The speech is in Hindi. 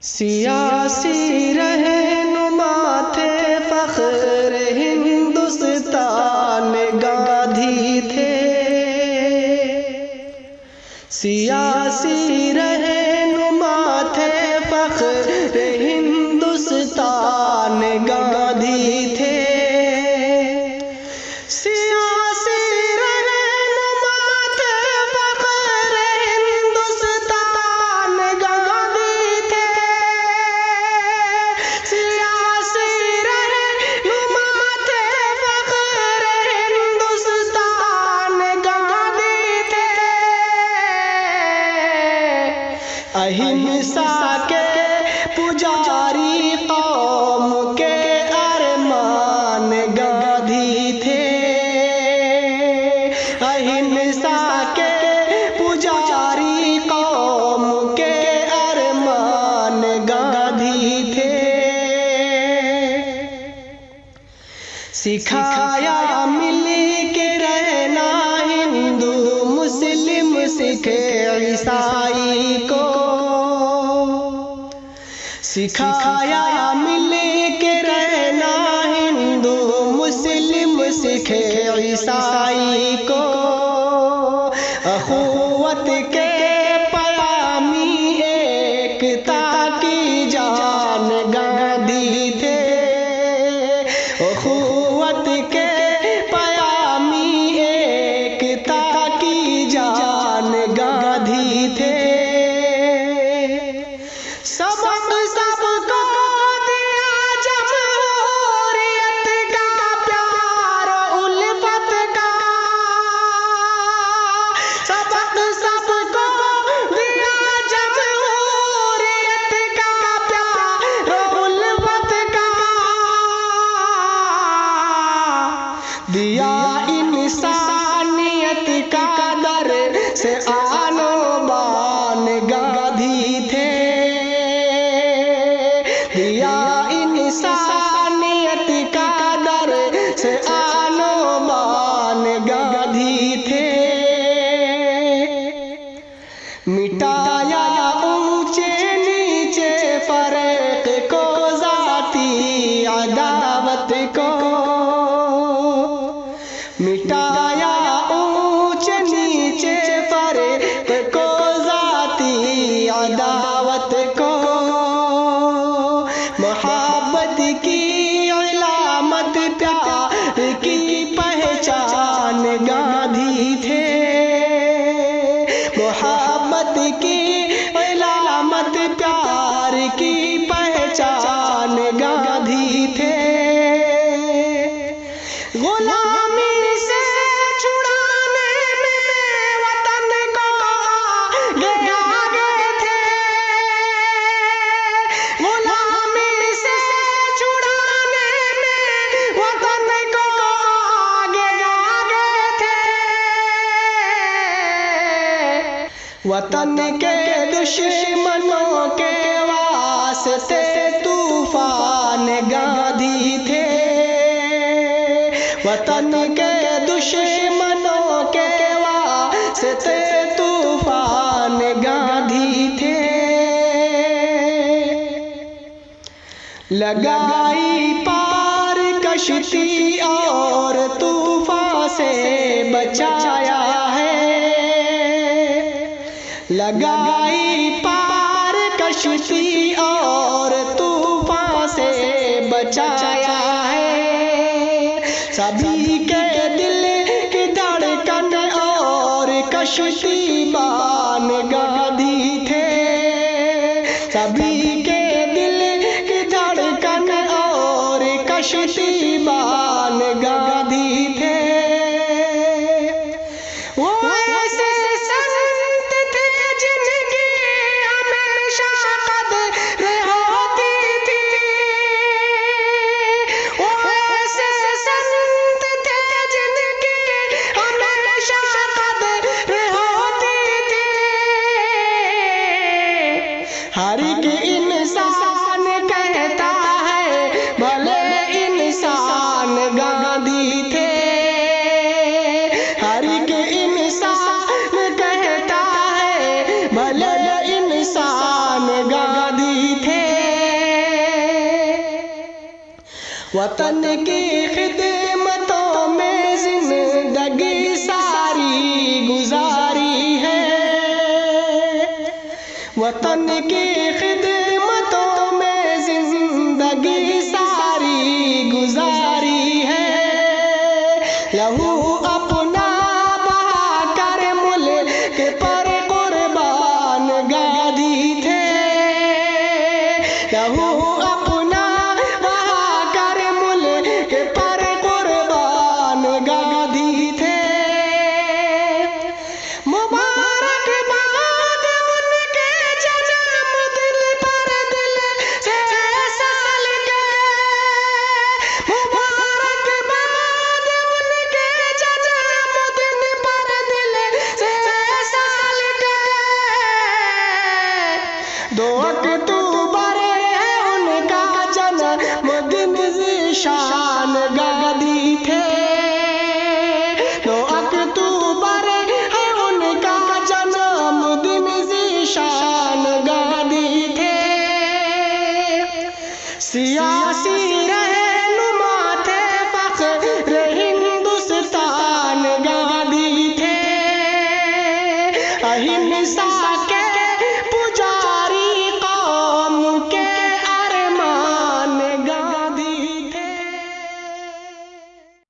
सियासी रहनुमा थे फ़ख्र हिंदुस्तान गांधी थे। सियासी रहनुमा थे फ़ख्र हिंदुस्तान गांधी थे। अहिंसा के पुजारी कौम के अरमान गांधी थे। अहिंसा के पुजारी कौम के अरमान गांधी थे। सिखाया मिल के रहना हिंदू मुस्लिम सिख ईसाई को। सिखाया मिल के रहना हिंदू मुस्लिम सिख ईसाई को। अखुवत के पयामी एकता की जान गांधी थे। अखुवत के पयामी एकता की जान गांधी थे। दिया इंसानियत का दर से आनो बान गांधी थे। दिया इंसानियत का दर से आनो बान गांधी थे। मिटाया ऊंचे नीचे फर्क को, जाती अदावत को। मिटाया ऊंच नीचे फर्क को, जाती अदावत को। मोहब्बत की अलामत प्यार की पहचान गांधी थे। मोहब्बत की अलामत प्यार की पहचान गांधी थे। गुलामी से छुड़ाने में वतन को आगे थे। गुलामी से छुड़ाने में वतन को आगे थे। वतन के दुश्मनों के वास्ते तूफान गांधी थे। वतन के दुश्मनों के वास्ते तूफान गांधी थे। लगाई पार कश्ती और तूफान से बचाया है। लगाई पार कश्ती और तूफान से बचाया है। सभी के दिल की धड़कन और कश्ती बान गांधी थे। सभी के दिल की धड़कन और कश्ती बान गांधी थे। वो ऐसे संत थे जिनकी हमेशा कदर होती थी। वो ऐसे संत थे जिनकी हमेशा कदर होती थी। हर एक इंसान कहता है भले इंसान गांधी थे। हर एक इंसान कहता है भले इंसान गांधी थे। वतन की खिदमतों में जिंदगी सारी गुजारी है। वतन की खिदमतों में जिंदगी सारी गुजारी है। लहू अपना बहाकर मुल्क पर कुर्बान गादी थे। लहू अपना बहाकर मुल्क पर कुर्बान गादी थे। मुबारकबाद उनके जन्मदिन पर दिल से साल गए। मुबारकबाद उनके जन्मदिन पर दिल से साल गए। 2 अक्टूबर है उनका जन्मदिन ज़ीशान गादी थे। 2 अक्टूबर है उनका जन्मदिन ज़ीशान गादी थे। सियासी रहनुमा थे फ़ख्र हिंदुस्तान गादी थे। अहिंसा